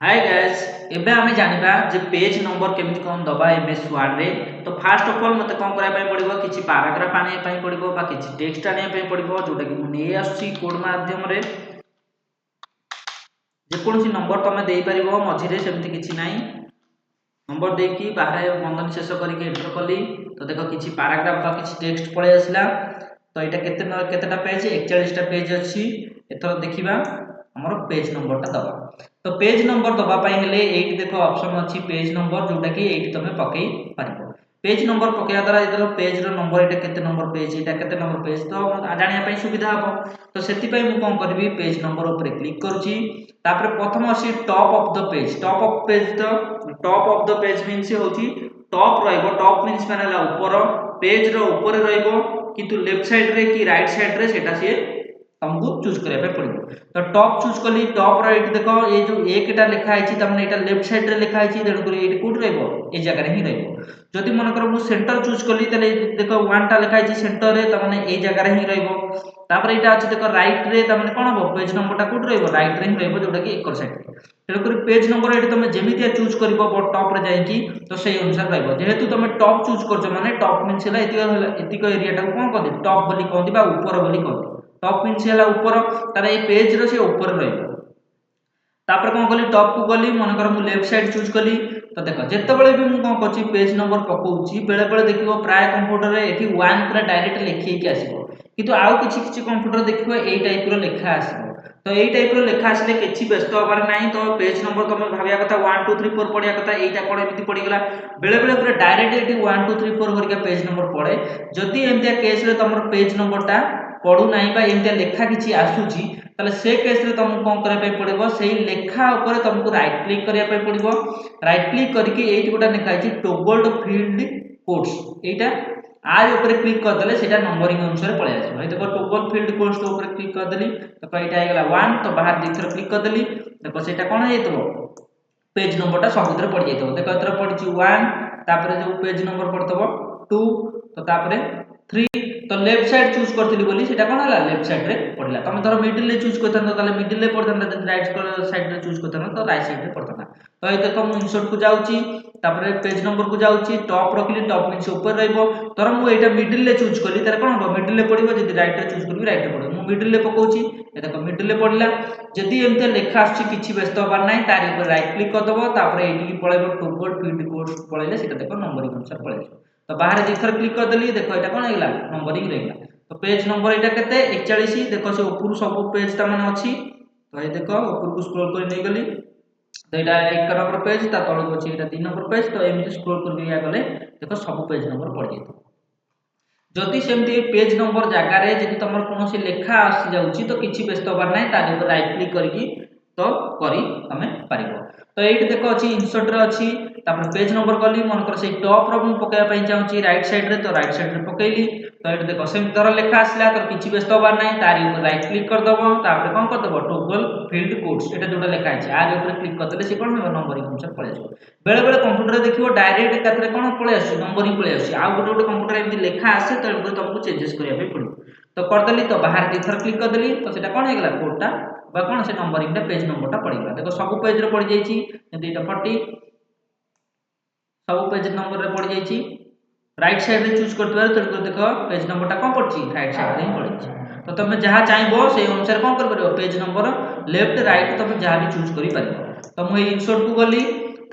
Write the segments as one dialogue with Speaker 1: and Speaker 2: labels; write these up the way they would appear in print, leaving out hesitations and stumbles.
Speaker 1: Hi guys एबे आमे जानिबा जे page number केमिति कोन दबा एमएस वर्ड रे। तो फर्स्ट ऑफ ऑल मते कोन करै पय पड़िबो किछि पैराग्राफ आने पय पड़िबो बा किछि टेक्स्ट आने पय पड़िबो जोटा कि मु नै आसुची कोड माध्यम रे जे कोनसी नंबर तमे देई परिबो मझी रे सेमति किछि नाही नंबर देकी बाहर बंधन शेष करके एंटर कली। तो देखो किछि पैराग्राफ बा किछि टेक्स्ट पळे आसला। तो एटा केतेटा पेज 41 टा पेज अछि। एथर देखिबा हमर पेज नंबर टा दबा। तो पेज नंबर दबा पय हेले एठी देखो ऑप्शन अछि पेज नंबर जोटा कि एठी तमे पकई पारिबो। पेज नंबर पकेया द्वारा इधर पेज रो नंबर एटा केते नंबर पेज एटा केते नंबर पेज तो जानिया पय सुविधा हबो। तो सेति पय मु कोन करबी पेज नंबर ऊपर क्लिक करछि। तापर प्रथम अछि top of the page. Top of page तो top of the page means होची टॉप रहइबो। टॉप मीन्स माने ला ऊपर पेज रो ऊपर रहइबो किंतु लेफ्ट साइड रे कि राइट साइड रे सेटा से हमको चूज करे पे पड़िबो। तो टॉप चूज कली टॉप राइट देखो ये जो एकटा लिखा आइछि त माने एटा लेफ्ट साइड रे लिखा आइछि देन करी एटी कोड रहइबो ए जगह रे ही रहइबो। जदि मन कर मु सेंटर चूज कली तले देखो वन टा लिखा आइछि सेंटर रे त माने ए जगह रे ही रहइबो। तापर एटा अछि देखो राइट रे त माने कोन हो पेज नंबर टा कोड रहइबो राइट रे ही रहइबो जोटा कि एकर साइड रे। तेन करी पेज नंबर एटी तमे जेमितिया चूज करबो बट टॉप रे जाई कि तो सेही अनुसार रहइबो। जेहेतु तमे टॉप चूज करछो माने टॉप मीन्स होला एतिको एरिया टा कोन कहदे टॉप बोली कहंदी बा ऊपर बोली कहंदी। टॉप मीन्स होला ऊपर तारे ए पेज रो से ऊपर रहइबो। तापर कोन कली टॉप को गली मन कर मु लेफ्ट साइड चूज कली। तो देखो जेते बेले भी मु कोन करछि पेज नंबर पकोउछि बेले बेले देखिबो प्राय कंप्यूटर रे एठी 1 पूरा डायरेक्ट लिखि के आसीबो किंतु आउ किछि किछि कंप्यूटर देखिबो एई टाइप रो लेखा आसीबो। तो एई टाइप रो लेखा आसले किछि व्यस्त होबार नाही। तो पेज नंबर तमे भाबिया कथा 1 2 3 4 पढिया कथा एईटा कोन एमिति पढि गेला बेले बेले पूरा डायरेक्ट एठी 1 2 3 4 करके पेज नंबर पढे। जदि एमितिया केस रे तमर पेज नंबर टा पढु नाही बा एमितिया लेखा किछि आसुची ताले से केस रे तुमको कोन करे पे पड़िबो सेही लेखा ऊपर तुमको राइट क्लिक करिया पे पड़िबो। राइट क्लिक करके एठी गोटा लिखा आछि टॉगल्ड फील्ड कोड्स एटा आज ऊपर क्लिक कर देले सेटा नंबरिंग अनुसार पळे आछो। ए देखो टॉगल फील्ड कोड्स ऊपर क्लिक कर देली तो एटा आइ गेला 1 तो बाहर दिथर क्लिक कर देली। देखो सेटा कोन हेतबो पेज नंबर टा सबुतरे पड़ जाइतो। देखो एतर पड़छि 1 तापरे जो पेज नंबर पड़तबो 2 तो तापरे 3 तो लेफ्ट साइड चूज करथिली बोली सेटा कोन हला लेफ्ट साइड रे पड़िला। तमे धर मिडिल रे चूज करथन ताले मिडिल रे पड़थन जदि राइट साइड रे चूज करथन तो राइट साइड रे पड़थन। तो ए देखो मु इंसर्ट को जाउची तापरे पेज नंबर को जाउची टॉप रखली टॉप मींस ऊपर रहइबो। तर मु एटा मिडिल रे चूज कली तारे कोन हो मिडिल रे पड़िबो जदि राइट रे चूज करबी राइट रे पड़िबो। मु मिडिल रे पकोउची ए देखो मिडिल रे पड़िला। जदि एमते लेखा आछि किछि व्यस्त होबार नाही तारि ऊपर राइट क्लिक कर दबो तापरे एठी की पळेबो टॉगल फील्ड कोड्स पळेले सेटा देखो नंबरिंग अनुसार पळेबो। तो बाहर दिथर क्लिक कर देली देखो एटा कोन हेला नंबरिंग रहइला। तो पेज नंबर एटा केते 41 देखो से ऊपर सब पेज ता माने अछि। तो ए देखो ऊपर को स्क्रॉल कर नै गली तो एटा 1 नंबर पेज ता तळ को अछि एटा 3 नंबर पेज। तो एमिति स्क्रॉल कर बिया गले देखो सब पेज नंबर पड़ जाइतो। जदि सेमति पेज नंबर जगह रे जदि तमर कोनोसी लेखा आसी जाउची तो किछि व्यस्त होबार नाही तारि ऊपर राइट क्लिक करिकि तो करी तमे पारिबो। तो एठी देखो अछि इंसर्ट रे अछि तापर पेज नंबर गली मन कर से टॉप रो मु पकाया पई चाहूची राइट साइड रे तो राइट साइड रे पकेली। तो एठी देखो सेम तरह लेखा आसला तो किछि व्यस्त होबार नाही तारि ऊपर राइट क्लिक कर दबो तापर कोन कर दबो टॉगल फील्ड कोड्स एटा जोटा लेखा अछि आज ऊपर क्लिक कर देले से कोन हो नंबरिंग अनुसार पळे आसो। बेले बेले कंप्यूटर रे देखिबो डायरेक्ट एकाथरे कोन पळे आसो नंबरिंग पळे आसो। आ गोटे गोटे कंप्यूटर एमि लेखा आसे तो एमको तुमको चेंजेस करिया पे पड़िबो। तो कर देली तो बाहर दिथर क्लिक कर देली तो सेटा कोन हे गेला कोडटा बा कोन से नंबरिंग टा पेज नंबर टा पड़ी गला। देखो सब पेज रे पड़ी जाईची जदि एटा 40 सब पेज नंबर रे पड़ी जाईची राइट साइड रे चूज करतबार तो देखो पेज नंबर टा कोन पड़ची राइट साइड रे ही पड़ीची। तो तमे जहा चाहबो से अनुसार कोन कर परिबो पेज नंबर लेफ्ट राइट तमे जहा भी चूज करि परिबो। तो मु इंसर्ट को गली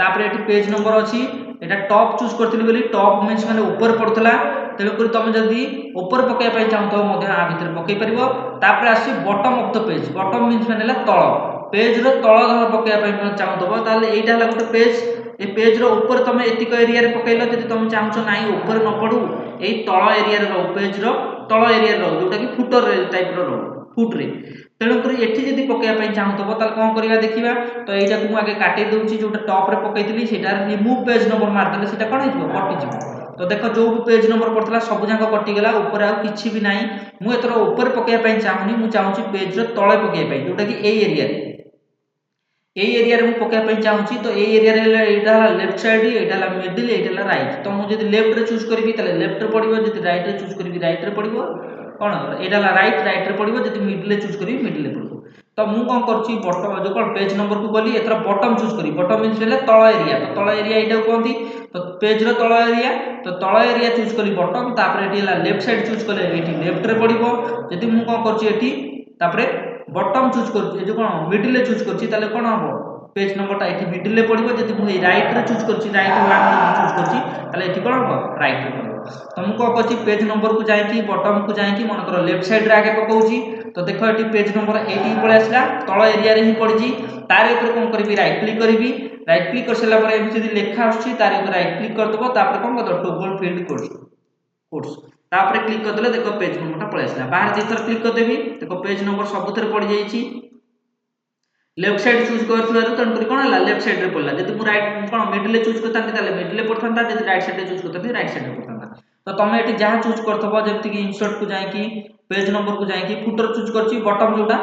Speaker 1: तापर एठी पेज नंबर अछि एटा टॉप चूज करथिली बोली टॉप मींस माने ऊपर पड़तला तेल करी तमे जदी ऊपर पकाय पय चाहतो मध्य आ भीतर पकाय परिबो। तापर आसी bottom of the page bottom means माने ला तळ पेज रो तळ धर पकाय पय चाहतो ताले एटा हला गोटे पेज ए पेज रो ऊपर तमे एतिक एरिया रे पकाइलो जदी तमे चाहछो नाही ऊपर न पडू एई तळ एरिया रे रो पेज रो तळ एरिया रे रो जोटा कि फुटर टाइप रो फुट रे तेणु करी एठी जदी पकाय पय चाहतो ताले कोन करिया देखिबा। तो एटा को मु आगे काटि दउची जोटा टॉप रे पकाइतली सेटा रिमूव पेज नंबर मार देले सेटा कोन हिजो कटि जिवो। तो देखो जो भी पेज नंबर पड़तला सब जांक कटि गेला ऊपर आ किछि भी नाही। मु एतर ऊपर पकाय पय चाहुनी मु चाहुची पेज रो तळे पकाय पय जोटा कि एई एरिया रे एई एरिया रे मु पकाय पय चाहुची। तो एई एरिया रे एटा हला लेफ्ट साइड एटा हला मिडिल एटा हला राइट। तो मु जदी लेफ्ट रे चूज करबी तले लेफ्ट रे पडिबो जदी राइट रे चूज करबी राइट रे पडिबो कोन एटा हला राइट राइट रे पडिबो जदी मिडिल रे चूज करबी मिडिल रे पडिबो। तो मु कौन करुच्ची बटम जो कौन पेज नंबर को गली एथर बटम चूज करी बटम मीन्स हेले तल एरिया तो तल एरिया एटा कहती तो पेज रो तल एरिया तो तल एरिया चूज कली बटम तापर एटी हला लेफ्ट साइड चूज कले एटी लेफ्ट रे पड़िबो जदि मु कौन करुच्ची एटी तापर बटम चूज करुच्ची जो कौन मिडिल रे चूज करुच्ची ताले कौन हबो पेज नंबर टा एटी मिडिल रे पड़िबो जदि मु राइट रे चूज करुच्ची राइट वन चूज करुच्ची ताले एटी कौन हबो राइट रे पड़िबो तो मु कौन करुच्ची पेज नंबर को जाईकी बटम को जाईकी मन कर लेफ्ट साइड रे आगे पकाउची तो देख ये पेज नंबर 80 पड़े आसला तल एरिया रे ही पड़ी तार ऊपर कौन करी राइट क्लिक करी राइट क्लिक कर सारा पर एमती लेखा आछी तार ऊपर राइट क्लिक कर दबो तापर कौन कर टोगल फील्ड कोड्स तापर क्लिक कर देले देखो पेज नंबरटा पड़े आसला बाहर जे थर क्लिक कर देबी देखो पेज नंबर सबुथरे पड़ जाईची लेफ्ट साइड चूज करथुवारु तन करी कोन हला लेफ्ट साइड रे पड़ला जदि मु राइट कोन मिडिल रे चूज करतांती ताले मिडिल रे पड़थांता जदि राइट साइड रे चूज करतांती राइट साइड रे पड़थांता तो तमे एटी जहां चूज करथबो जेमति कि इंसर्ट को जाई कि पेज नंबर को जाई कि फुटर चूज करची बटम जोटा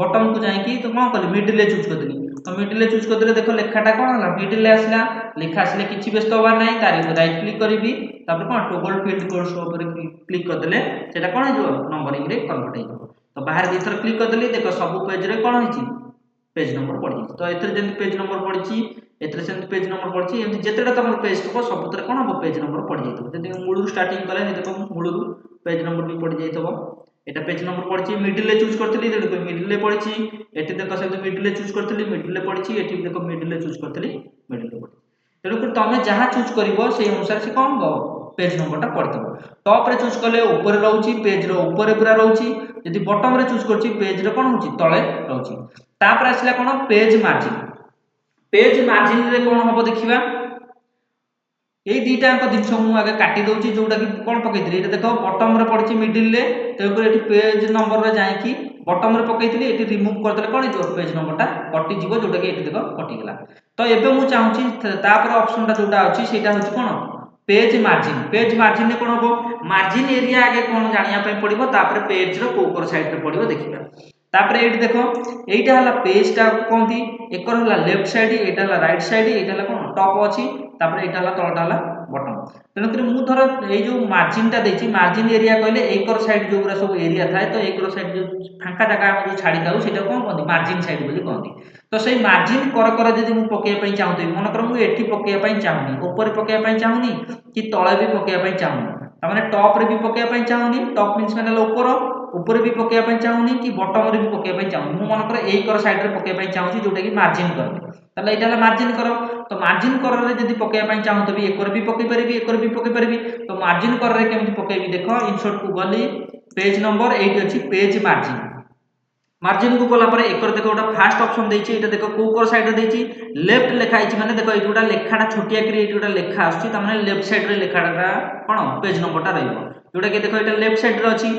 Speaker 1: बटम को जाई कि तो कोन कली मिडिल रे चूज करदली तो मिडिल रे चूज करदले देखो लेखाटा कोन हला मिडिल रे आसला लेखा आसले किछि व्यस्त होबार नाही तारि राइट क्लिक करबी तापर कोन टोगल फील्ड कोर्स ऊपर क्लिक करदले सेटा कोन हो नंबरिंग रे कन्वर्ट हो तो बाहर जे थर क्लिक करदली देखो सब पेज रे कोन होईची पेज नंबर पड़ी तो एथरे जेंति पेज नंबर पड़ी एथरे सेंति पेज नंबर पड़ी एमति जेतेटा तमर पेज थको सबुतरे कोन हो पेज नंबर पड़ी जाइतो जदि मूळु स्टार्टिंग कले देखो मूळु पेज नंबर भी पड़ी जाइतो एटा पेज नंबर पड़ी मिडिल रे चूज करथली देखो मिडिल रे पड़ी एटी देखो सेंति मिडिल रे चूज करथली मिडिल रे पड़ी एटी देखो मिडिल रे चूज करथली मिडिल रे पड़ी तेणु कर तमे जहां चूज करिवो से अनुसार से कोन हो पेज नंबरटा पड़तबो टॉप रे चूज कले ऊपर रहउची पेज रो ऊपर पूरा रहउची यदि बॉटम रे चूज करची पेज रे कोन होची तळे रहउची तापर आसला कोन पेज मार्जिन रे कोन हबो देखिबा ए दीटा अंक जिंस मु आगे काटी दउची जोटा कि कोन पकेइतली एटा देखो बॉटम रे पड़ची मिडिल रे ते ऊपर एटी पेज नंबर रे जाई कि बॉटम रे पकेइतली एटी रिमूव कर देले कोन जो पेज नंबरटा कटि जीवो जोटा कि एटी देखो कटि गेला तो एबे मु चाहूची तापर ऑप्शनटा जोटा अछि सेटा होची कोन पेज मार्जिन रे कोन हबो मार्जिन एरिया आगे कोन जानिया पे पड़िबो तापर पेज रो कोकर साइड रे पड़िबो देखिबा तापर एटी देखो एटा हला पेजटा कोनती एकर हला लेफ्ट साइड एटा हला राइट साइड एटा हला कोन टॉप अछि तापर एटा हला तळटा हला बॉटम तेनु करी मु धर ए जो मार्जिन टा देछि मार्जिन एरिया कहले एकर साइड जो गुरा सब एरिया थाए तो एकर साइड जो फांका जगह हम जो छाडी थाउ सेटा कोन कहंती मार्जिन साइड बोली कहंती तो सेई मार्जिन कर जदि मु पकेय पई चाहूती मन कर मु एठी पकेय पई चाहूनी ऊपर पकेय पई चाहूनी कि तळे भी पकेय पई चाहूनी त माने टॉप रे भी पकेय पई चाहूनी टॉप मींस माने ऊपर भी पकेय पई चाहूनी कि बॉटम रे भी पकेय पई चाहूनी मु मन कर एई कर साइड रे पकेय पई चाहूची जोटा कि मार्जिन कर ताले एटा ला मार्जिन कर तो मार्जिन कर रे जदि पकेय पई चाहूतबी एकर भी पकेय परिबी एकर भी पकेय परिबी तो मार्जिन कर रे केमति पकेयबी देखो इंसर्ट को गली पेज नंबर एटी अछि पेज मार्जिन को गला पर एकर देखो गोटा फास्ट ऑप्शन देछि एटा देखो कोकर साइड रे देछि लेफ्ट लेखा आइछि माने देखो एटी गोटा लेखाटा छोटिया करी एटी गोटा लेखा आछि त माने लेफ्ट साइड रे लेखाटा कोन पेज नंबरटा रहइबो जोटा कि देखो एटा लेफ्ट साइड रे अछि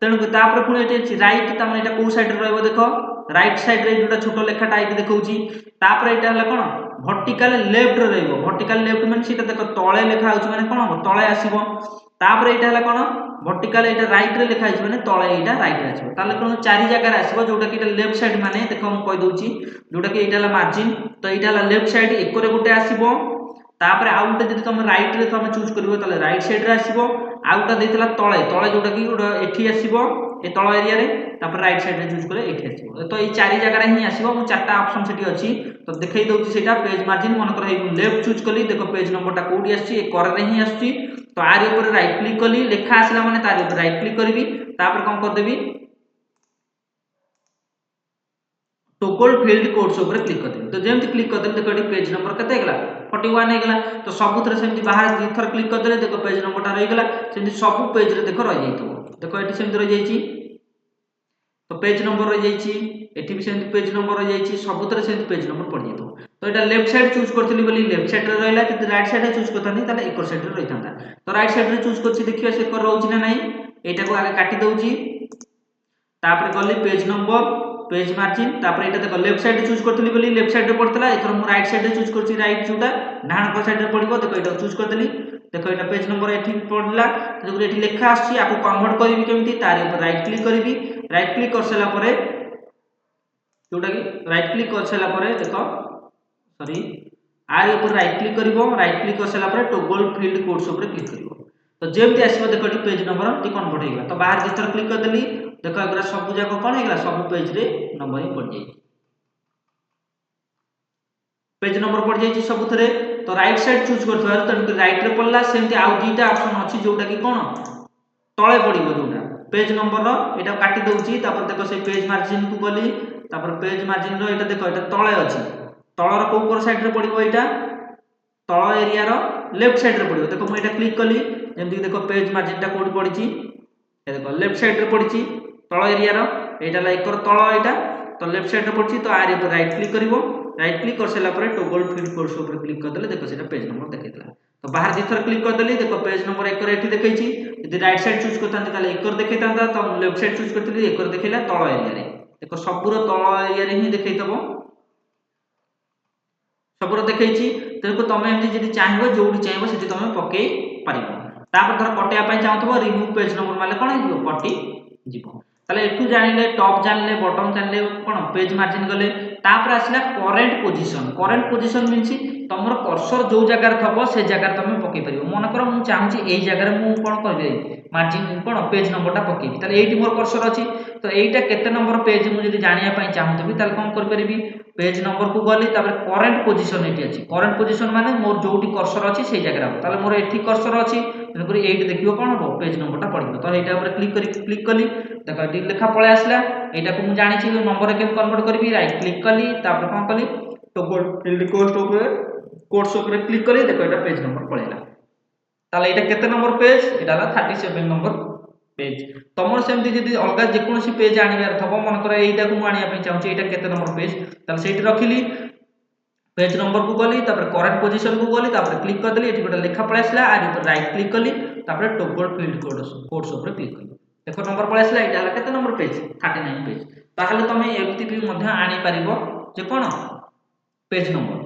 Speaker 1: तेणु तापर पुणी एटी राइट त माने एटा को साइड रे रहइबो देखो राइट साइड रे जोटा छोटो लेखाटा आइछि देखौछि तापर एटा हला कोन वर्टिकल लेफ्ट रे रहइबो वर्टिकल लेफ्ट माने सेटा देखो तळे लेखा आउछि माने कोन हो तळे आसीबो तापर एटा हला कोन वर्टिकल एटा राइट रे लेखा आइछि माने तळे एटा राइट रे आसीबो ताले कोन चारि जगह रे आसीबो जोटा कि एटा लेफ्ट साइड माने देखो हम कहि दउछि जोटा कि एटा हला मार्जिन तो एटा हला लेफ्ट साइड एकरे गुटे आसीबो तापर आउटे जदि तुम राइट रे तुम चूज करिवो ताले राइट साइड रे आसीबो आउटा देइतला तळे तळे जोटा कि एठी आसीबो ए तळ एरिया रे तापर राइट साइड रे चूज करे एठी आसीबो तो ए चारि जगह रे ही आसीबो मु चारटा ऑप्शन सेठी अछि तो देखै दउछि सेटा पेज मार्जिन मन कर लेफ्ट चूज कली देखो पेज नंबरटा कोडी आछि ए कर रे ही आछि तो आरि ऊपर राइट क्लिक कली लेखा आसिला माने तारि ऊपर राइट क्लिक करबी तापर कोन कर देबी टोगल फील्ड कोड्स ऊपर क्लिक कर देबी तो जेमति क्लिक कर देबी देखो एटी पेज नंबर कते गेला 41 हे गेला तो सब थरे सेमति बाहर दि थर क्लिक कर देले देखो पेज नंबरटा रहि गेला सेमति सब पेज रे देखो रहि जाइतो देखो एटी सेमति रहि जाइछि तो पेज नंबर रहि जाइछि एटी भी सेमति पेज नंबर रहि जाइछि सब थरे सेमति पेज नंबर पड़ जाइतो तो एटा लेफ्ट साइड चूज करथली बोली लेफ्ट साइड रे रहला कि राइट साइड रे चूज करथनी ताले एकर साइड रे रहिथांता तो राइट साइड रे चूज करछि देखियो से कर रहउछि ना नाही एटा को आगे काटी दउछि तापर गली पेज नंबर पेज मार्जिन तापर एटा देखो लेफ्ट साइड रे चूज करथली बोली लेफ्ट साइड रे पड़तला एथर मु राइट साइड रे चूज करछि राइट जोटा डाहाण को साइड रे पड़िबो देखो एटा चूज कर देली देखो एटा पेज नंबर एठी पड़ला तो एठी लेखा आछि आको कन्वर्ट करबी केमति तार ऊपर राइट क्लिक करबी राइट क्लिक कर सला परे जोटा कि राइट क्लिक कर सला परे देखो सॉरी आर ऊपर राइट क्लिक करिवो राइट क्लिक कर सला परे टोगल फील्ड कोड्स ऊपर क्लिक करिवो तो जेमति आसीबो देखो एठी पेज नंबर टी कन्वर्ट हेगा तो बाहर भीतर क्लिक कर देली देख एगुरा सब जाक कौन है सब पेज रे नंबरिंग पड़ जाए पेज नंबर पड़ जाए सब थे तो राइट साइड चूज कर तेणुक रईट रे पड़ला सेमती आउ दुईटा ऑप्शन अच्छी जोटा कि कौन तले पड़ो जोटा पेज नंबर यहाँ काटी दूसरी देख से पेज मार्जिन को गली पेज मार्जिन रो देख ये तले अच्छी तलर कौ साइड रे पड़ो यहाँ तल एरिया लेफ्ट साइड रे पड़ो देख मुझे क्लिक कली जमी देख पेज मार्जिन कौटी पड़ी देख लेफ्ट साइड रे पड़ी तल एरिया यहाँ एकर तल यहाँ तो लेफ्ट साइड रे पड़ी तो आर राइट क्लिक कर राइट क्लिक कर सारापर टोगल फील्ड कोर्स ऊपर क्लिक करदे देख से पेज नंबर देखा तो बाहर दी थर क्लिक करदेली देख पेज नंबर एकर ये देखी यदि राइट साइड चूज करते एकर देखा तो लेफ्ट साइड चूज करते एकर देखा तल एरिया देख सबूर तल एरिया ही देखा सबूर देखी तेणुक तुम एमती चाहिए जो चाहिए से तुम पकई पार धर कटाइवाई चाहूब रिमूव पेज नंबर मारे कौन हो कटि ताले एठू जानिले टॉप जानिले बॉटम जानिले कौन पेज मार्जिन गले तापर आसला करेंट पोजीशन मीन्स तुम कर्सर जो जगार थब से जगार तुम पकई पार मन कर मुझे चाहूँगी यही जगह मुझे कौन कर मार्जिन कौन पेज नंबरटा पकईबी ताले एठी मोर कर्सर अच्छी तो यहीटा केते नंबर पेज मुझे जानापी चाहूँगी ताले कौन करी पेज नंबर को गली करेंट पोजीशन ये अच्छी करेंट पोजीशन माने मोर जो कर्सर अच्छी से जगह ताले मोर एठी कर्सर अच्छी तेणुक ये देखिए कौन हम पेज नंबरटा पड़ो तो यहाँ क्लिक कली देख लेखा पलि आसला यहाँ को मुझे जानी नंबर के कन्वर्ट करी राइट क्लिक कली कौन कली टोगल फील्ड कोर्स क्लिक कली देख यहाँ पेज नंबर पलैला ताले यहाँ केते नंबर पेज यहाँ 37 नंबर पेज तुम सेमती जब अलग जेकोसी पेज आनबार थब मनकर यहीटा को मुझे चाहूँगी यहाँ केते नंबर पेज ताले से रखिली पेज नंबर को गली करेंट पोजीशन को गली क्लिक करदेली ये गोटे लेखा पलि आसला आर राइट क्लिक कली टोगल फील्ड कोर्स क्लिक कली देख नंबर पलि आसला यहाँ केते नंबर पेज 39 पेज ताहले तुम एमती भी आनी पार जे कौन पेज नंबर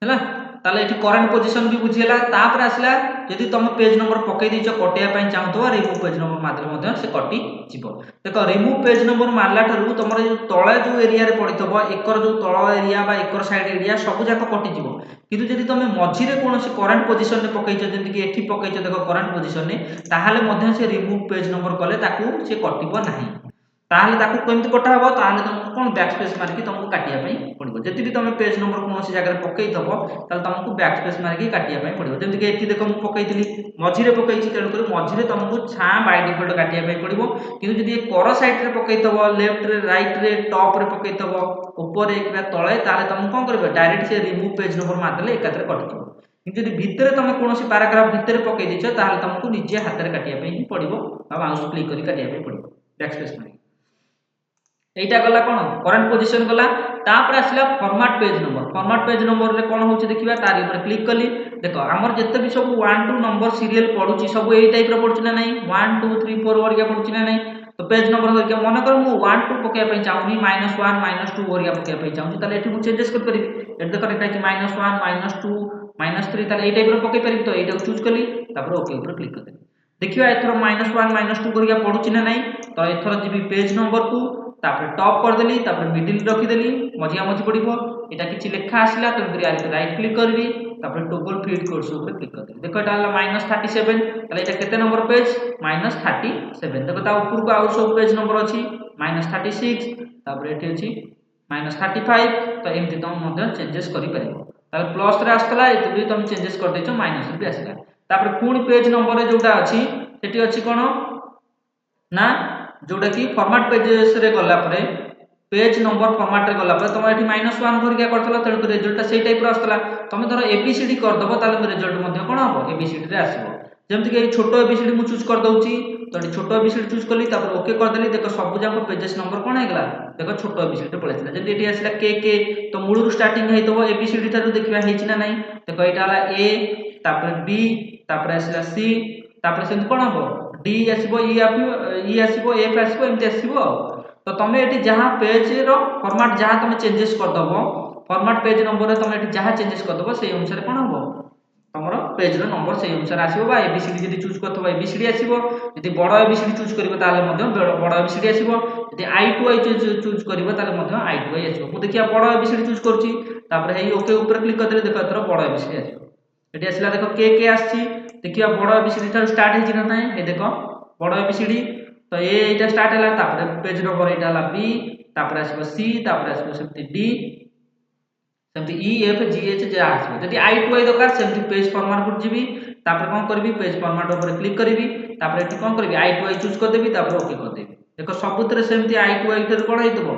Speaker 1: है ताले ये करेंट पोजीशन भी बुझीगला तापर आसला यदि तुम पेज नंबर पकई देछ कटाइवाई चाहूब रिमूव पेज नंबर मारदेले से कटि देख रिमूव पेज नंबर मारला ठारू तुम तले जो एरिया पड़ो एकर जो तल एरिया एकर साइड एरिया सब जाक कटिज किंतु जदि तुम मझीरे कौन करेंट पोजीशन पकईच जमीक ये पकईच देख करेंट पोजीशन ताहले से रिमूव पेज नंबर कले से कटब ना ताहले ताकू केमती कटा हम ताहले तुमको कौन बैक स्पेस मारिकी तुमको काटिया पड़ो जति भी तुम पेज नंबर कौन जगह पकई थब ताहले तुमको बैक स्पेस मारिकी काटिया पड़ो जमीक ये देख मुझे पकई मझीरे पकई तेणुक मझीरे तुमको छाँ बाय डिफल्ट काटिया पड़ो किंतु जदि कर साइड रे पकई थब लेफ्ट रे राइट रे टॉप रे पकई थब ऊपर कि तले ताहले तुमको कौन कर डायरेक्ट से रिमूव पेज नंबर मारदेले एकाथरे कटिज किंतु जदि भितर तुम कौन पैराग्राफ भितर पकई देछ ताहले तुमको निजे हाथ में काटिया पड़ो माउस क्लिक कर काटिया पड़ो बैक स्पेस मारिकी এইটা গলা কোন করেন্ট পজিশন গলা তারপরে আসলা ফরম্যাট পেজ নম্বর রে কোন হচ্ছে দেখিবা তার উপরে ক্লিক কলি দেখো আমার যেতে भी सब 1 2 नंबर सीरियल पडुची सब এই টাইপ র পडुची না নাই 1 2 3 4 ওরিয়া পडुची না নাই তো পেজ নম্বর ধরিকে মনে কর মু 1 2 পকাই পাই চাহুনি -1 -2 ওরিয়া পকাই পাই চাহুছি তাহলে এটি মু চেঞ্জেস কৰি পারিবি এট দেখো লেখা আছে -1 -2 -3 তাহলে এই টাইপ র পকাই পারিবি তো এইটা চুজ কলি তারপর ওকে উপরে ক্লিক করতে देखिबा एथरो -1 -2 ওরিয়া পडुची না নাই তো এথरो জিবি পেজ নম্বর কু तापर टॉप कर देली तापर मिडिल रखी देली मझिया मझी पड़ो यहाँ किसी लेखा आसला तेणुक राइट क्लिक करबी तापर टोगल फील्ड कोर्स ऊपर क्लिक कर देली देखो यहाँ -37 ताले एटा केते नंबर पेज -37 देखो ता ऊपर को आउ सब पेज नंबर अछि -36 तापर एठी अछि -35 तो एमती तुम मध्य चेंजेस करि परिबो ताले प्लस रे आस्तला एतु भी तुम चेंजेस कर देछो माइनस भी आसला तापर पुणी पेज नंबर रे जोटा अछि सेठी अछि कोन ना जोटा कि फॉर्मेट पेजेस रे गला परे पेज नंबर फॉर्मेट रे गला परे तुम एठी -1 भरिका करथला तेणुक रिजल्ट सेई टाइप रो आस्तला तुम धर एबीसीडी कर दबो ताले रिजल्ट मध्ये कोन हबो एबीसीडी रे आसीबो जेमति कि छोटो एबीसीडी मु चूज कर दउची तो छोटो एबीसीडी चूज करली तापर ओके कर देली देखो सब जाको पेजेस नंबर कोन हेगला देखो छोटो एबीसीडी पळेसला जेमति एठी आसीला के के तो मूळरू स्टार्टिंग हेतबो एबीसीडी थारु देखिबा हेछि ना नाही देखो एटा हला ए तापर बी तापर आसीला सी तापर सेंत कोन हबो डी आसीबो ई आसीबो एफ आसीबो एमति आसीबो तो तुम एठी जहां पेज रो फॉर्मेट जहां तुम चेंजेस कर दबो फॉर्मेट पेज नंबर रे तुम एठी जहां चेंजेस कर दबो सेही अनुसार कोन हबो तमरो पेज रो नंबर सेही अनुसार आसीबो बा एबीसीडी जदी चूज करथबो एबीसीडी आसीबो जदी बडो एबीसीडी चूज करबो ताले मध्ये बडो एबीसीडी आसीबो जदी आई टू आई चूज करबो ताले मध्ये आई टू आई आसीबो मु देखिया बडो एबीसीडी चूज करची तापर हेई ओके ऊपर क्लिक कर देले देखो एतरो बडो एबीसीडी आसीबो एठी आसीला देखो के आसी देखिया बडो एबीसीडी थार स्टार्ट हेछि ना नाही ए देखो बडो एबीसीडी तो एटा स्टार्ट है तापर पेज नंबर एटा हला बी तापर आसीबो सी तापर आसीबो सेमती डी सेमती E F G H J आसीबो जदी आई टू आई दरकार सेमती पेज फॉर्मेट को जीबी तापर कोन करबी पेज फॉर्मेट ऊपर क्लिक करबी तापर एटी कोन करबी आई टू आई चूज कर देबी तापर ओके कर देबी देखो सबुतरे सेमती आई टू आई कोन हेतबो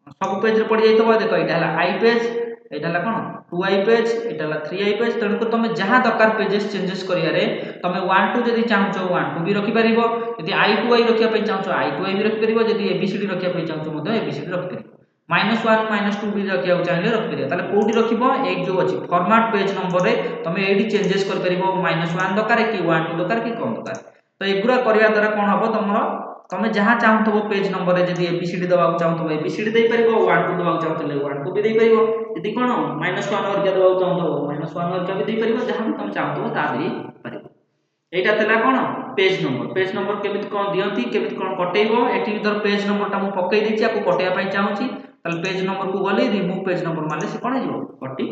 Speaker 1: सब पेज रे पड़ी जाइतबो देखो एटा हला आई पेज एटा हला कोन 2 आई पेज एटा हला 3 आई पेज तण को तमे जहां दरकार पेजेस चेंजेस करिया रे तमे 1 2 जदी चाहछो 1 2 भी रखि परिबो जदी आई टू आई रखिया पई चाहछो आई टू आई भी रखि परिबो जदी एबीसीडी रखिया पई चाहछो मते एबीसीडी रखि परिबो -1 -2 भी रखिया चाहिले रखि परिबो ताले कोठी रखिबो एक जो अछि फॉर्मेट पेज नंबर रे तमे एडी चेंजेस कर परिबो -1 दरकार कि 1 2 दरकार कि कम दरकार तो एगुरा करिया द्वारा कोन हबो तमरो तमे जहां चाहथबो पेज नंबर रे जदी एबीसीडी दबाउ चाहथबो एबीसीडी देई परिबो 1 2 दबाउ चाहथले 1 2 भी देई परिबो यदि कोन -1 और क्या दबाउ चाहथबो -1 और क्या भी देई परिबो जहां तमे चाहथबो ता देई परिबो एटा तला कोन पेज नंबर केमिति कोन दियंती केमिति कोन कटेइबो एठी धर पेज नंबर ता मु पकई देछि आकु कटेया पई चाहूची ताले पेज नंबर को गली रिमूव पेज नंबर मारले से कोन हिजो कटी